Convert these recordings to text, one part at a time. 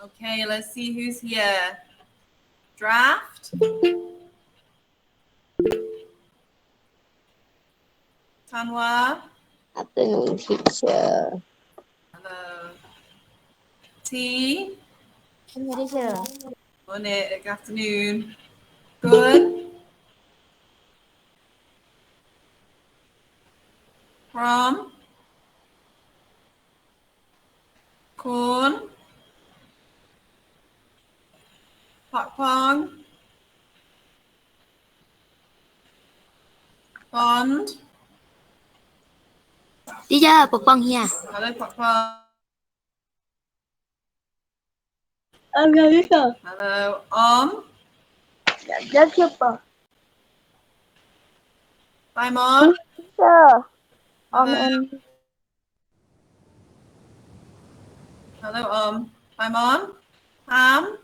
Okay, let's see who's here. Draft. Tanwa. Afternoon, teacher. Hello. T. Teacher. Morning, good afternoon. Good. From. Corn. Pong. Bond. Teacher, Pong here. Hello, Pong. I'm here, teacher. Hello, Yes, teacher. Simon. Teacher. Hello. Hello, Simon. Pam.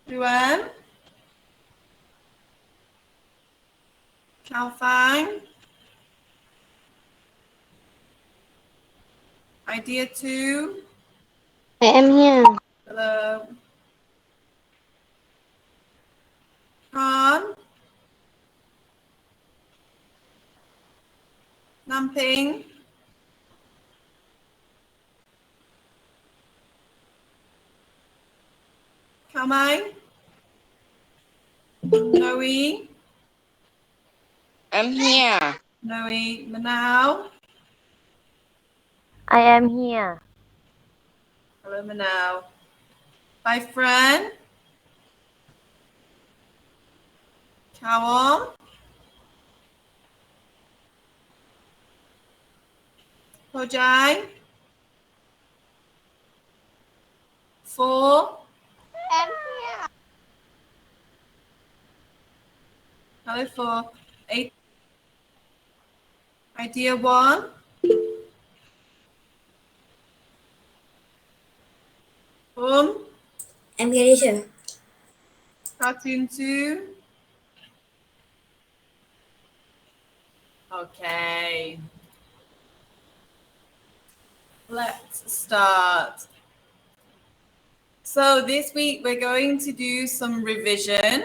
Duan. Chao Fang. Idea 2. I am here. Hello. Khan. Namping. Kamai. Noe. I'm here. Noe. Manao. I am here. Hello, Manao. Bye, friend. Chawom. Hojai. 4. I'm here. Hello, 4. 8. Idea 1. Boom. I'm here, teacher. Cartoon 2. Okay. Let's start. So this week we're going to do some revision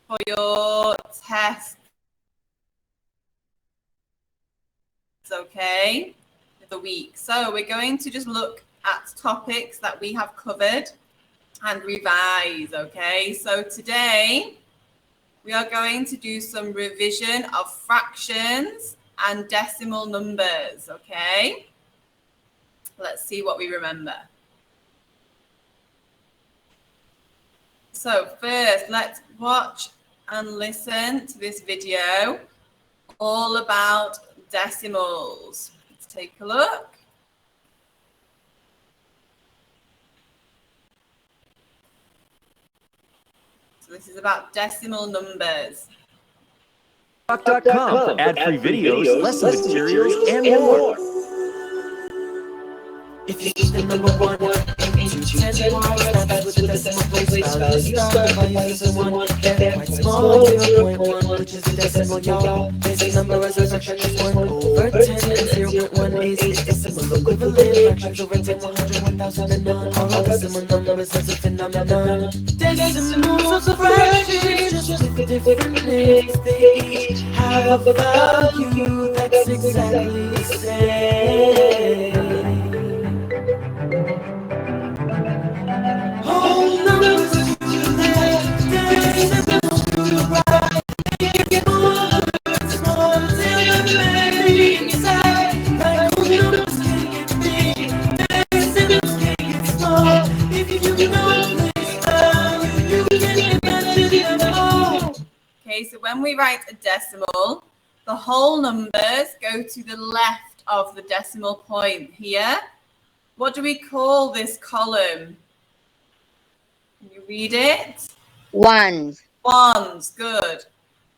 for your test. Okay, for the week. So we're going to just look at topics that we have covered and revise. Okay, so today we are going to do some revision of fractions and decimal numbers. Okay, let's see what we remember. So first, let's watch and listen to this video all about decimals. Let's take a look. So this is about decimal numbers. .com for ad-free videos, lesson materials, and more. If you use the number 1 into 10 parts, that's with the decimal place value. Start by using 1, they're quite small. 0.1, which is the decimal, y'all. Basic number as a fraction is 1 over 10, and 0.1 is its decimal equivalent. Fractions over 10, 100, 1000, and none. All decimal numbers as a phenomenon. Decimals of fractions, just with different names. They each have a value that's exactly the same. Whole numbers to the left, decimals to the right. They get smaller and smaller till the many inside. Like whole numbers can get big, decimals can get small. If you know this value, you can imagine them all. Okay, so when we write a decimal, the whole numbers go to the left of the decimal point here. What do we call this column? Can you read it? Ones. Ones, good.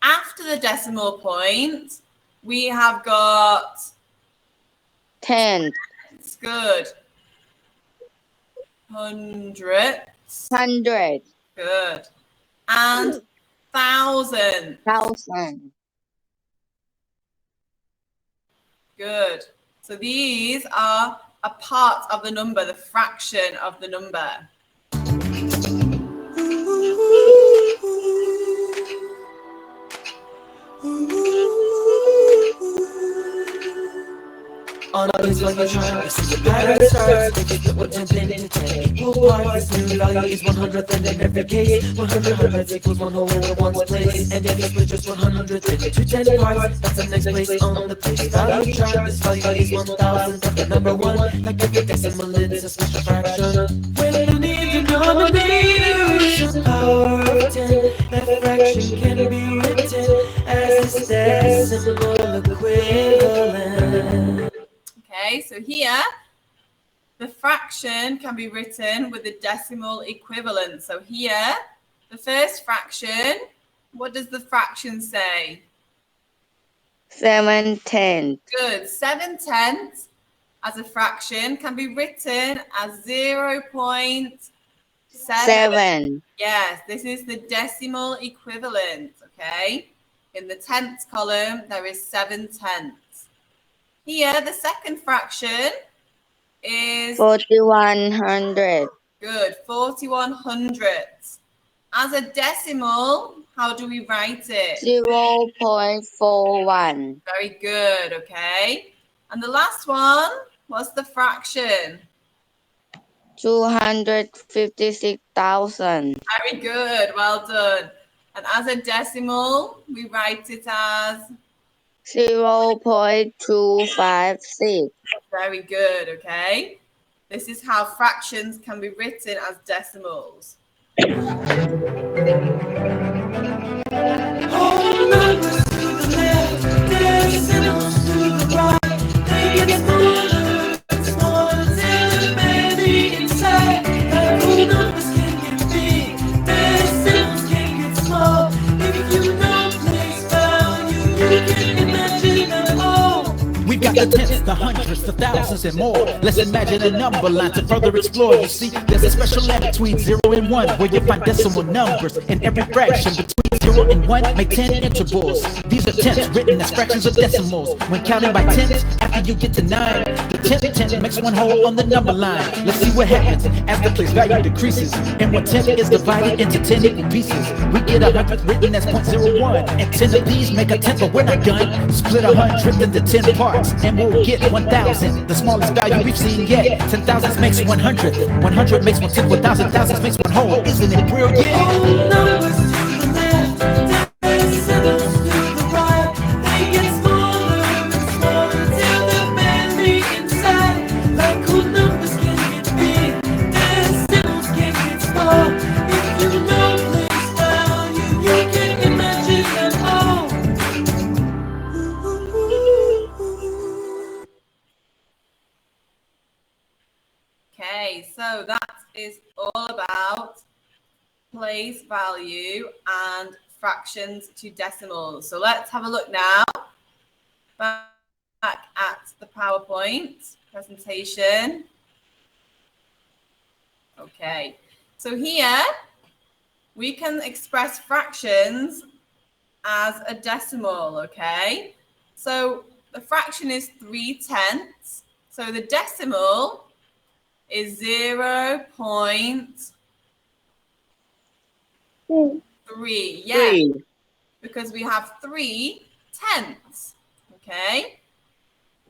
After the decimal point, we have got Tens. Good. Hundreds. Hundred. Good. And thousand. Thousand. Good. So these are a part of the number, the fraction of the number. On a base like a try, I see the pattern starts. Make it what 10 into 10 equal parts. This new value is 100th, and in every case 100 hundredths equals 1 whole in the ones place. And if you split just 100 into 10 parts, that's the next place on the place value chart. This value is 1000, but the number 1, like every decimal, it's a special fraction. When you need the denominator, it's the power of 10. That fraction can be written as its decimal equivalent. Okay, so here, the fraction can be written with the decimal equivalent. So here, the first fraction, what does the fraction say? 7/10. Good. 7/10 as a fraction can be written as 0.7. 7. Yes, this is the decimal equivalent, okay? In the tenths column, there is 7/10. Here, the second fraction is 4100. good, 4100. As a decimal, how do we write it? 0.41. Very good, okay. And the last one, what's the fraction? 256,000. Very good, well done. And as a decimal, we write it as 0.256. very good, okay? This is how fractions can be written as decimals. Whole numbers to the left, decimals to the right. They get smaller and smaller till the many inside. Like whole numbers can get big, decimals can get small. If you know place value, you can imagine them all. We've got the tens, the hundreds, the thousands, and more. Let's imagine a number line to further explore. You see, there's a special line between 0 and 1, where you find decimal numbers in every fraction. Between 0 and 1, make 10 intervals. These are tens written as fractions of decimals. When counting by tens, after you get to 9, the 10 makes one whole on the number line. Let's see what happens as the place value decreases. And when 10 is divided into 10 equal pieces, we get 100 written as 0.01. And 10 of these make a 10, but we're not done. Split 100 into 10 parts, and we'll get 1,000, the smallest value we've seen yet. 10,000 makes 100, 100 makes 1/10, 1,000 thousands makes one whole. Isn't it brilliant? Whole numbers to the left, decimals to the right. They get smaller and smaller till the many inside. Like whole numbers can get big, decimals can get small. If you know place value, you can imagine them all. Okay, so that is all about place value and fractions to decimals. So let's have a look now back at the PowerPoint presentation. Okay, so here we can express fractions as a decimal, okay? So the fraction is 3/10. So the decimal is 0.3. Yes, 3. because we have 3/10. Okay.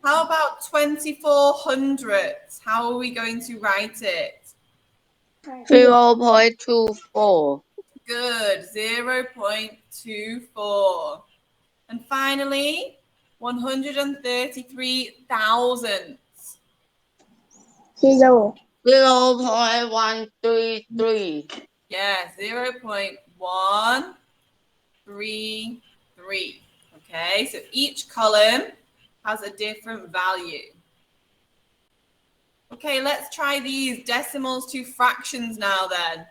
How about 2400? How are we going to write it? 0.24. Good, 0.24. And finally, 133,000. 0. 0.133. Yeah, 0.133. Okay, so each column has a different value. Okay, let's try these decimals to fractions now then.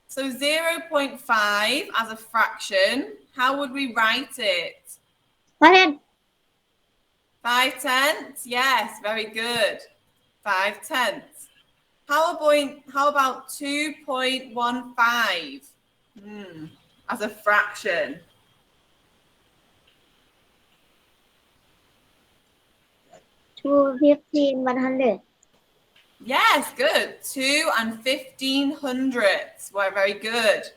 So 0.5 as a fraction, how would we write it? 5/10? Yes, very good. 5/10. How about 2.15 as a fraction? 2/15/100. Yes, good. 2 and 1500. Well, very good.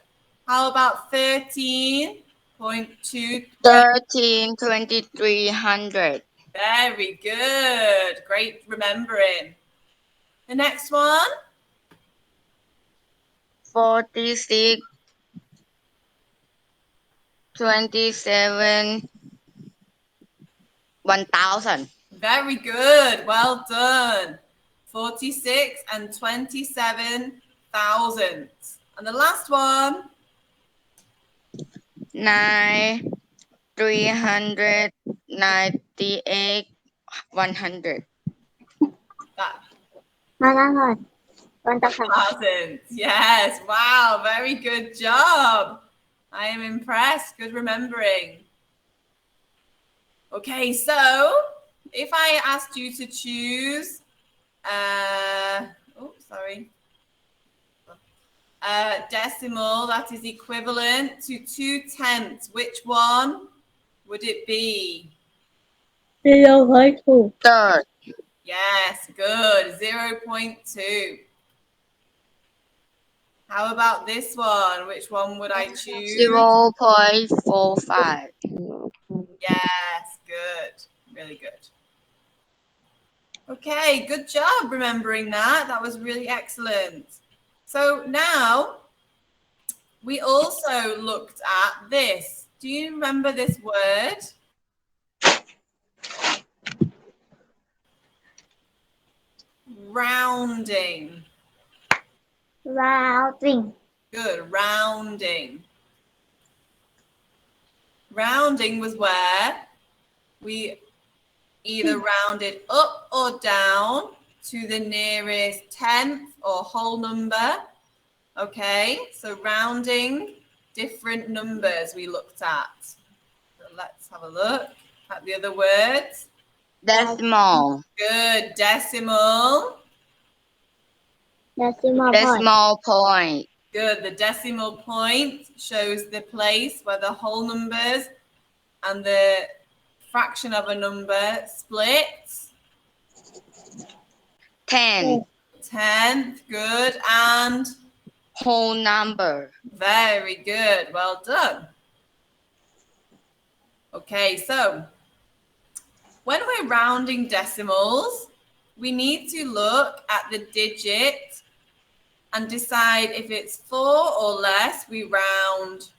How about 13.2? 13,2300. Very good. Great remembering. The next one? 46, 27, 1000. Very good. Well done. 46 and 27,000. And the last one? 9, 398, 100. That 1,000. Yes. Wow. Very good job. I am impressed. Good remembering. Okay, so if I asked you to choose, decimal that is equivalent to 2/10, which one would it be? 0.2. Third. Yes, good. 0.2. How about this one? Which one would I choose? 0.45. Yes, good. Really good. Okay, good job remembering that. That was really excellent. So now we also looked at this. Do you remember this word? Rounding. Rounding. Good, rounding. Rounding was where we either rounded up or down to the nearest tenth or whole number. Okay, so rounding different numbers we looked at. So let's have a look at the other words. Decimal. Good, decimal. Decimal point. Good, the decimal point shows the place where the whole numbers and the fraction of a number splits. 10. 10th, good, and Whole number. very good, well done. Okay, so when we're rounding decimals, we need to look at the digit and decide if it's 4 or less, we round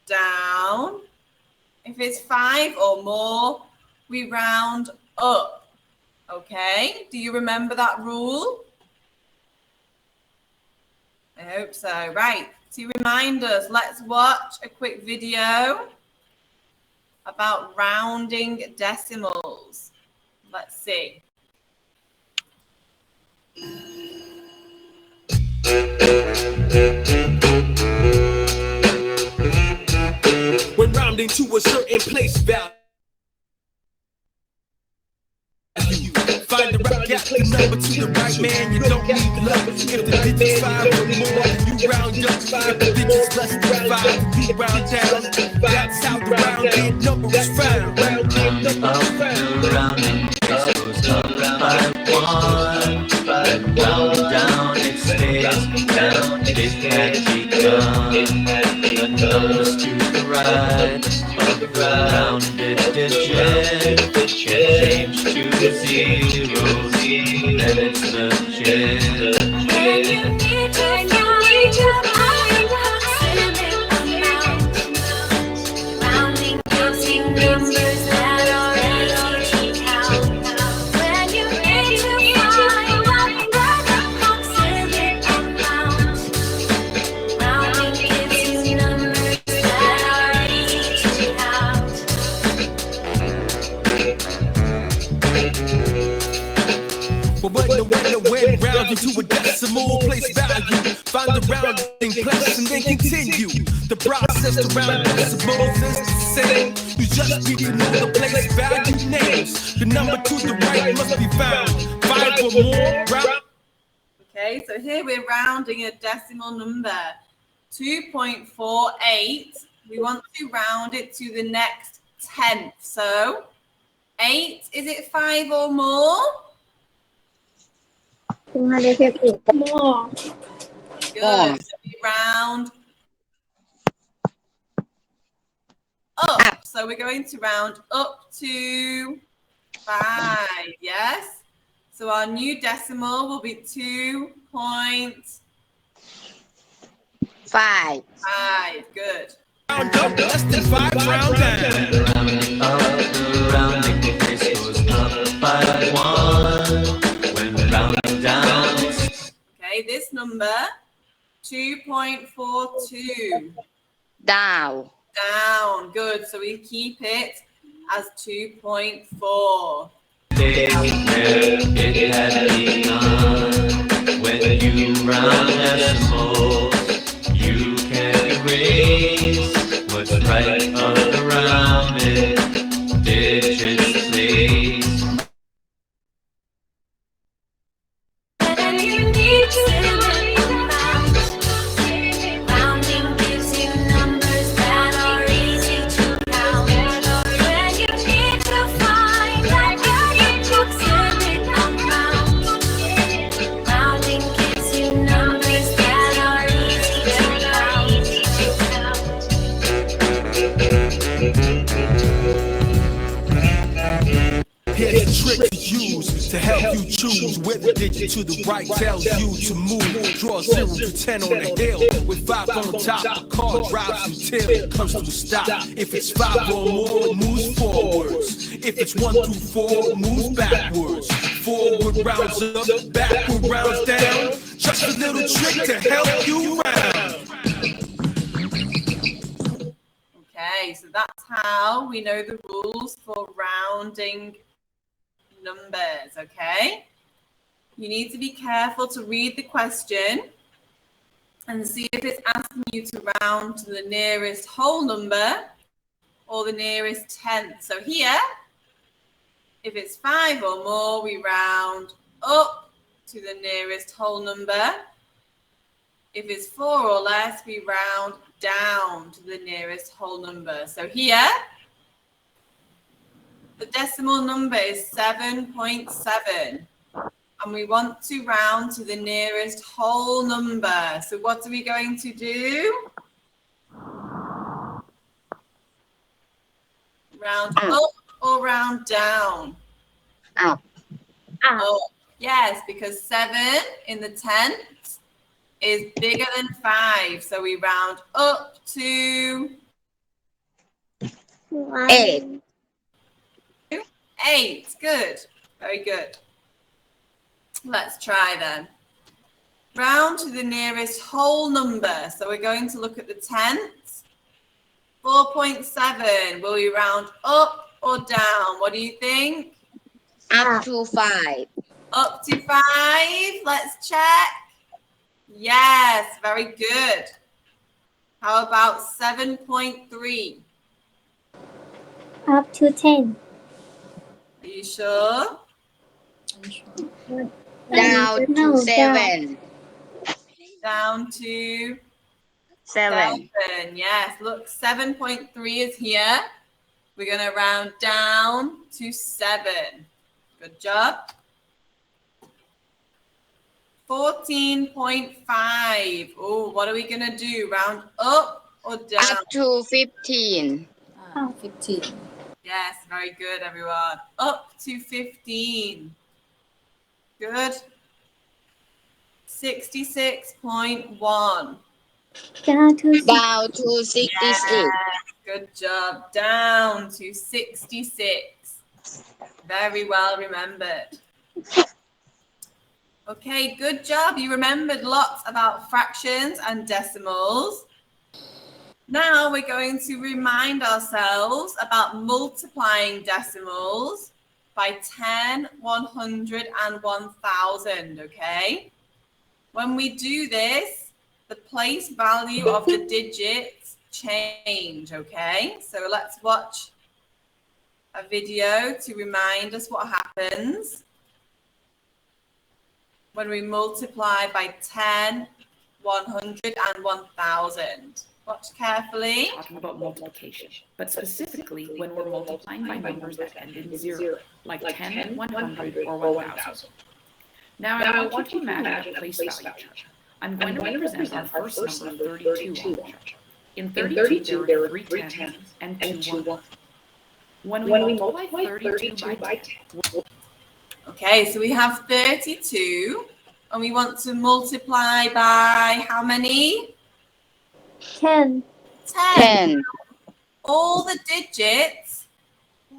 down. If it's 5 or more, we round up. Okay, do you remember that rule? I hope so. Right, to remind us, let's watch a quick video about rounding decimals. Let's see. When rounding to a certain place value, find find the right gap, the number to the right man. You don't need luck. If the digits 5 or more, you round up. If the digits less than 5, you round down. That's how the rounded number is found. Rounding goes up by 1, but down it stays down. It had begun. The numbers to the right of the rounded digit change to the zeros, and it's legit. And you need to find approximate amount. Rounding gives you numbers that are easy to count. When you need to find approximate amount. Rounding gives you numbers that are easy to count. But when round into a decimal, place value, find the rounding place and then continue. The process to round decimals is the same. You just need to know the place value names. The number to the right must be found. 5 or more, round. Okay, so here we're rounding a decimal number. 2.48. We want to round it to the next tenth. So 8, is it 5 or more? 250 more. Good. So we round up. So we're going to round up to 5. Yes. So our new decimal will be 2.5. 5. Good. Round up, less than 5, round down. Rounding up, the rounding place goes up by 1. When rounding down, Okay, this number 2.42. Down. Down. Good. So we keep it as 2.4. days where it had begun. When you round decimals, you can erase what's right of the rounded digits place. And you need to amount. Rounding gives you numbers that are easy to count. When you need to find that approximate amount. Rounding gives you numbers that are easy to Here's a trick to use to help you choose where the digit to the right tells you to move. Draw 0 to 10 on a hill with 5 on top. The card drops until it comes to a stop. If it's 5 or more, it moves forwards. If it's 1 through 4, it moves backwards. Forward rounds up, backward rounds down. Just a little trick to help you round. Okay, so that's how we know the rules for rounding numbers, okay? You need to be careful to read the question and see if it's asking you to round to the nearest whole number or the nearest tenth. So here, if it's 5 or more, we round up to the nearest whole number. If it's 4 or less, we round down to the nearest whole number. So here, the decimal number is 7.7. And we want to round to the nearest whole number. So what are we going to do? Round up or round down? Up. Oh, yes, because 7 in the tenth is bigger than 5. So we round up to 8. 8. Good. Very good. Let's try then. Round to the nearest whole number. So we're going to look at the tenths. 4.7. Will we round up or down? What do you think? Up to 5. Up to 5. Let's check. Yes, very good. How about 7.3? Up to 10. Are you sure? Down to 7. Down to 7. 7. Yes, look, 7.3 is here. We're going to round down to 7. Good job. 14.5. Oh, what are we going to do? Round up or down? Up to 15. 15 Yes, very good, everyone. Up to 15. Good. 66.1. down to Down to 66. Yes, good job. Down to 66. Very well remembered. Okay, good job. You remembered lots about fractions and decimals. Now we're going to remind ourselves about multiplying decimals by 10, 100, and 1,000, okay? When we do this, the place value of the digits change, okay? So let's watch a video to remind us what happens when we multiply by 10, 100, and 1,000. Watch carefully. Talking about multiplication, but specifically when we're multiplying by numbers that end in 0, like 10, 100, or 1,000. Now I want you to imagine a place value chart. I'm going to represent our first number 32 on the chart. In 32, there are 3 tens and 2 ones. When we multiply 32 by 10, Okay, so we have 32, and we want to multiply by how many? 10 10. All the digits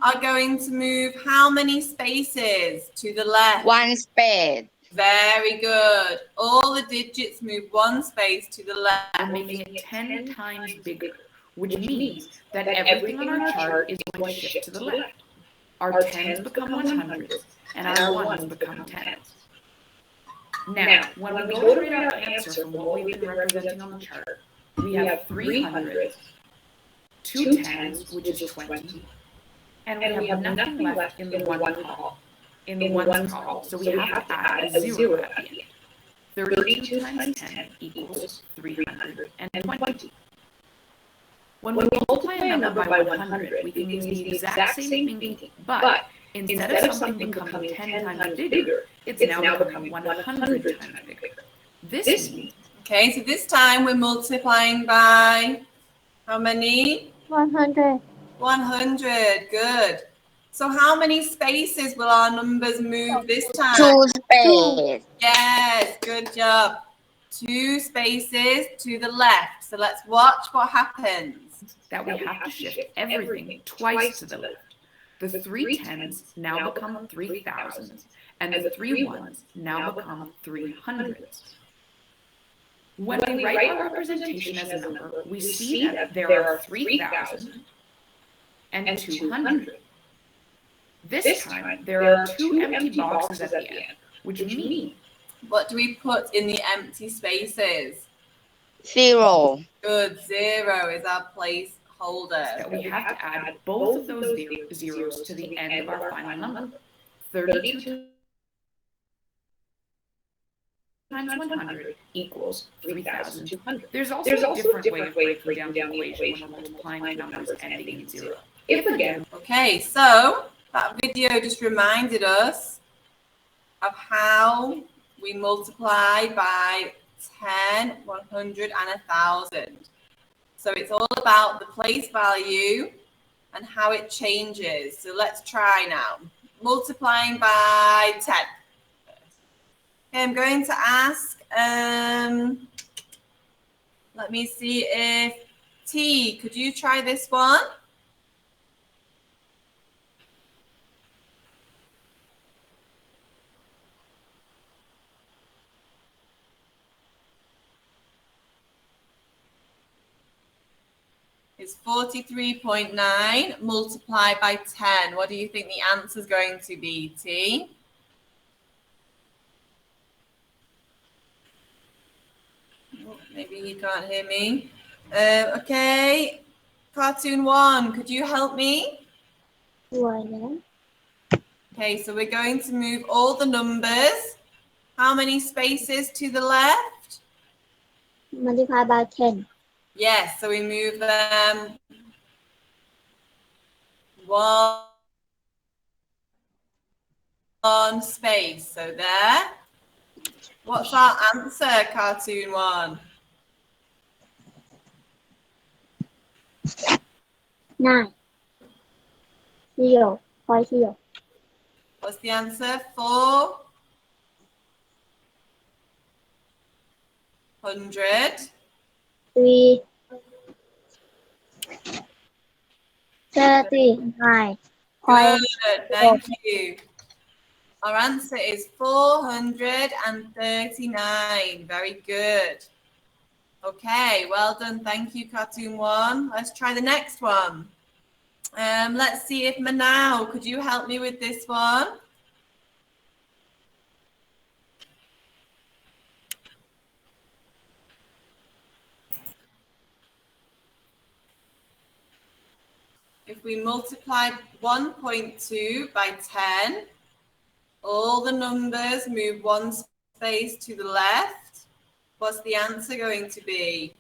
are going to move how many spaces to the left? 1 space. Very good. All the digits move 1 space to the left. I'm making it 10 times bigger, which means that everything on our chart is going to shift to the left. Our tens become 100s, and our ones become 10s. Now, when we go to read our answer from what we've been representing on the chart, we have 3 hundreds, 2 tens, which is 20, and we have nothing left in the one column. So we have to add a 0 at the end. 32 times 10 equals 320. When we multiply a number by 100, we can use the exact same thinking, but instead of something becoming 10 times bigger, it's now becoming 100 times bigger. This means, Okay, so this time we're multiplying by how many? 100 100. Good. So how many spaces will our numbers move this time? 2 space. Yes, good job. 2 spaces to the left. So let's watch what happens. that we have to shift everything twice to the left. The 3 tens now become 3,000s, and the 3 ones now become 300s. When we write our representation as a number, we see that there are 3,000 and 200. This time, there are 2 empty boxes at the end, which means, What do we put in the empty spaces? 0. Good. 0 is our placeholder. that we have to add both of those zeros to the end of our final number. 32 times 100 equals 3,200. There's also a different way of breaking down the equation when we're multiplying numbers ending in 0. If again, Okay, so that video just reminded us of how we multiply by 10, 100, and 1,000. So it's all about the place value and how it changes. So let's try now. Multiplying by 10. Okay, I'm going to ask, let me see if T, could you try this one? It's 43.9 multiplied by 10. What do you think the answer is going to be, T? Oh, maybe he can't hear me. Okay, Cartoon 1, could you help me? สวยนะ Okay, so we're going to move all the numbers. How many spaces to the left? multiply by 10. Yes, so we move them one space. So there. What's our answer, cartoon one? 9. 0. 0. What's the answer? 400. 3. 39. Good, thank you. Our answer is 439. Very good. Okay, well done. Thank you, cartoon one. Let's try the next one. Let's see if Manau, could you help me with this one? If we multiply 1.2 by 10, all the numbers move one space to the left. What's the answer going to be?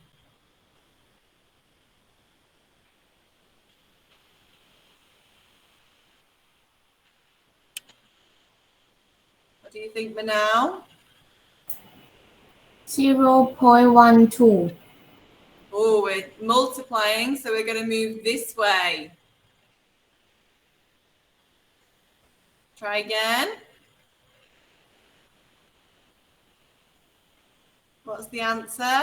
What do you think, Manau? 0.12. Oh, we're multiplying, so we're going to move this way. Try again. What's the answer?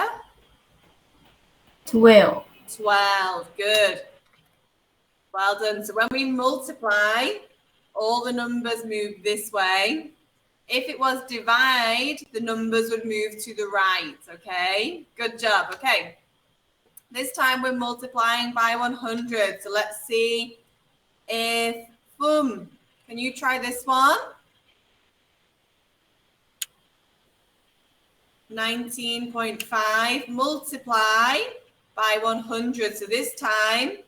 12. 12. Good. Well done. So when we multiply, all the numbers move this way. If it was divide, the numbers would move to the right. Okay. Good job. Okay. This time we're multiplying by 100. So let's see if can you try this one? 19.5 multiply by 100. So this time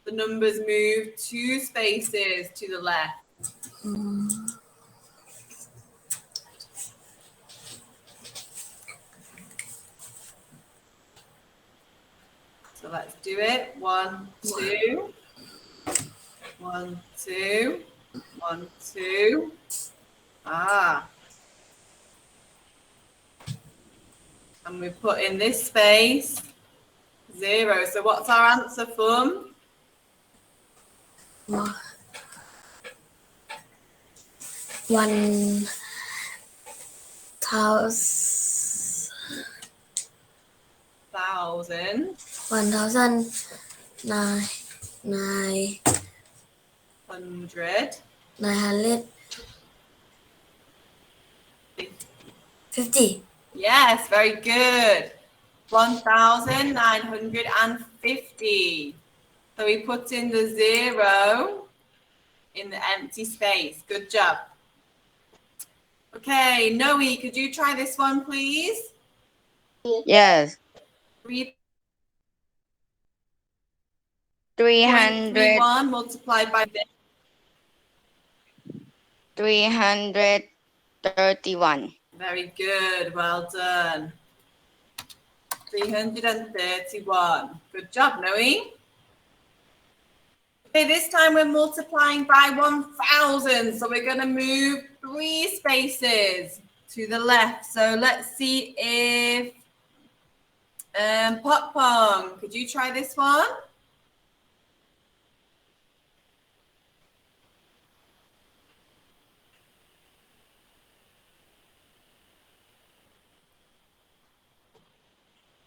the numbers move 2 spaces to the left. So let's do it. 1, 2. 1, 2. 1, 2. And we put in this space 0. So what's our answer, Fum? 1,000. 1,000. 100. 950. Yes, very good. 1,950. So we put in the 0 in the empty space. Good job. Okay, Noe, could you try this one, please? Yes. 3.31 multiplied by 331. Very good. Well done. 331. Good job, Noe. Okay, this time we're multiplying by 1,000. So we're going to move 3 spaces to the left. So let's see if Pop Pong, could you try this one?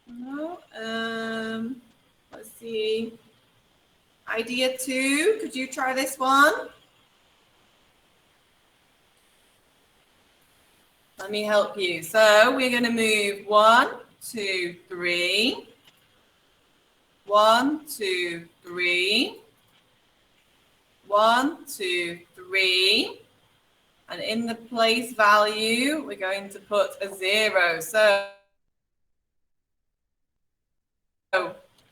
No. Let's see. Idea 2, could you try this one? Let me help you. So we're going to move 1, 2, 3. 1, 2, 3. 1, 2, 3. And in the place value, we're going to put a 0. So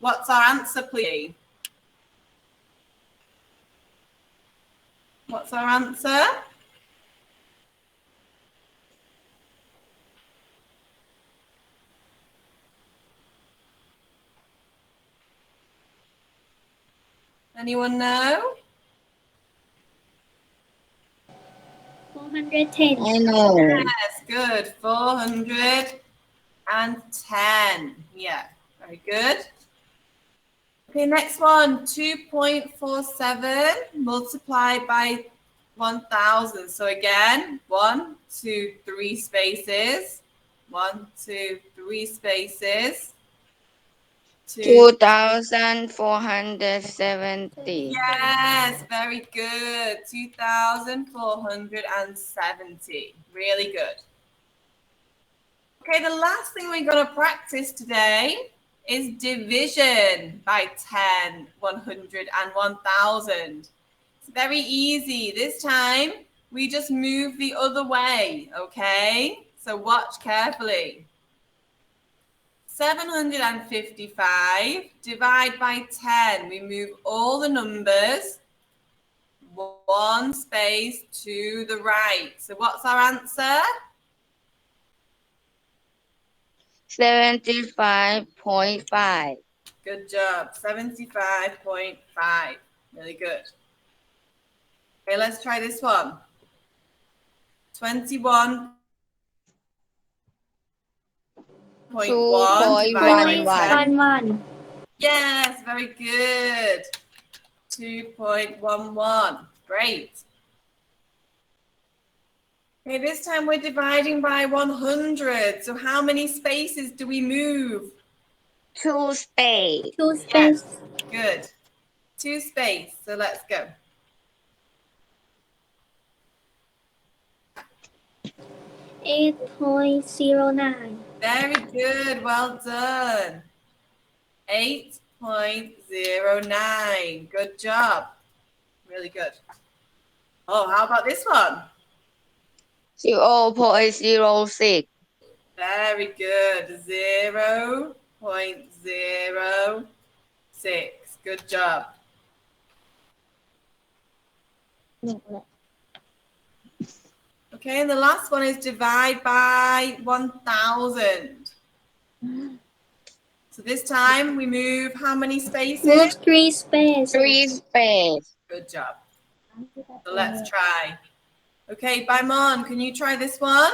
what's our answer, please? What's our answer? Anyone know? 410. I know. Yes, good. 410. Yeah, very good. Okay, next one. 2.47 multiplied by 1,000. So again, 1, 2, 3 spaces. 1, 2, 3 spaces. 2,470. Yes, very good. 2,470. Really good. Okay, the last thing we're going to practice today is division by 10, 100, and 1,000. It's very easy. This time, we just move the other way, okay? So watch carefully. 755 divide by 10. We move all the numbers one space to the right. So what's our answer? 75.5. Good job. 75.5. Really good. Okay, let's try this one. 21.1 divided by 10. 11. Yes, very good. 2.11. Great. Okay, this time we're dividing by 100. So how many spaces do we move? 2 space. 2 space. Good. 2 space. So let's go. 8.09. Very good. Well done. 8.09. Good job. Really good. Oh, how about this one? 0.06. Very good. 0.06. Good job. Okay, and the last one is divide by 1,000. So this time we move how many spaces? Move 3 space. 3 space. Good job. So let's try. Okay, Baimon, can you try this one?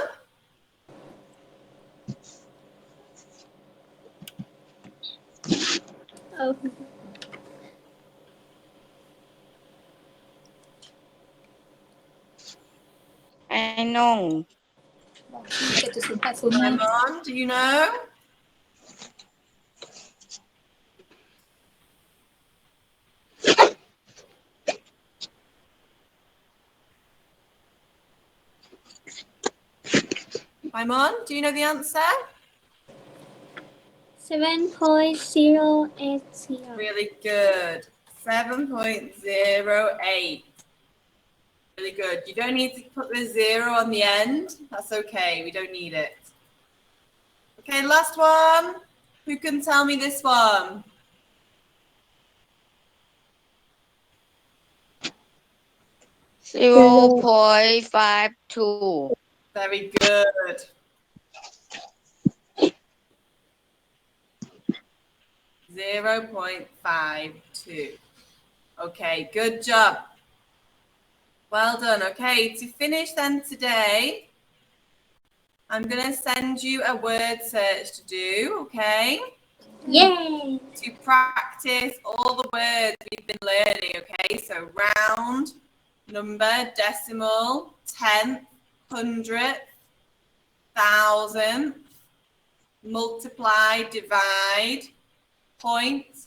Oh. I know. Baimon, do you know? Baimon, do you know the answer? 7.080. Really good. 7.08. Really good. You don't need to put the 0 on the end. That's okay. We don't need it. Okay, last one. Who can tell me this one? Zero point 0.52. Very good. .52. Okay, good job. Well done. Okay, to finish then today, I'm going to send you a word search to do, okay? Yay! To practice all the words we've been learning, okay? So round, number, decimal, tenth, hundredth, thousandth, multiply, divide, point,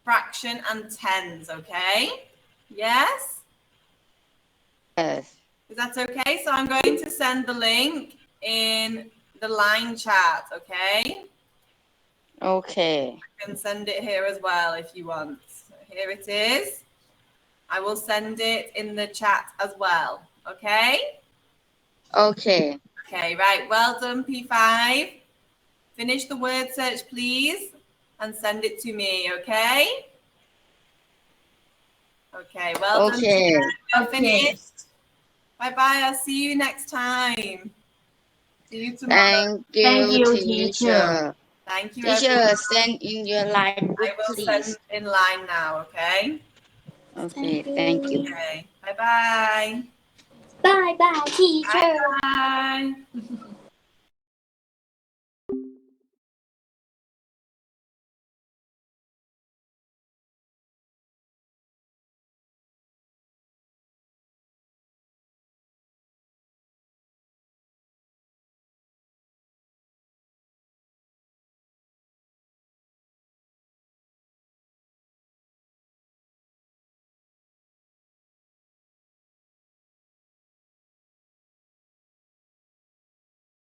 fraction, and tens, okay? Yes? Yes. Is that okay? So I'm going to send the link in the line chat, okay? Okay. I can send it here as well if you want. So here it is. I will send it in the chat as well, okay? Okay. Okay, right. Well done, P5. Finish the word search, please, and send it to me, okay? Okay, well done. Okay. We're finished. Bye-bye. I'll see you next time. See you tomorrow. Thank you, teacher. Thank you, Teacher, everyone. send in your line I group, will please. send in line now, okay? Okay, thank you. Okay. Bye bye. Bye bye, teacher. Bye.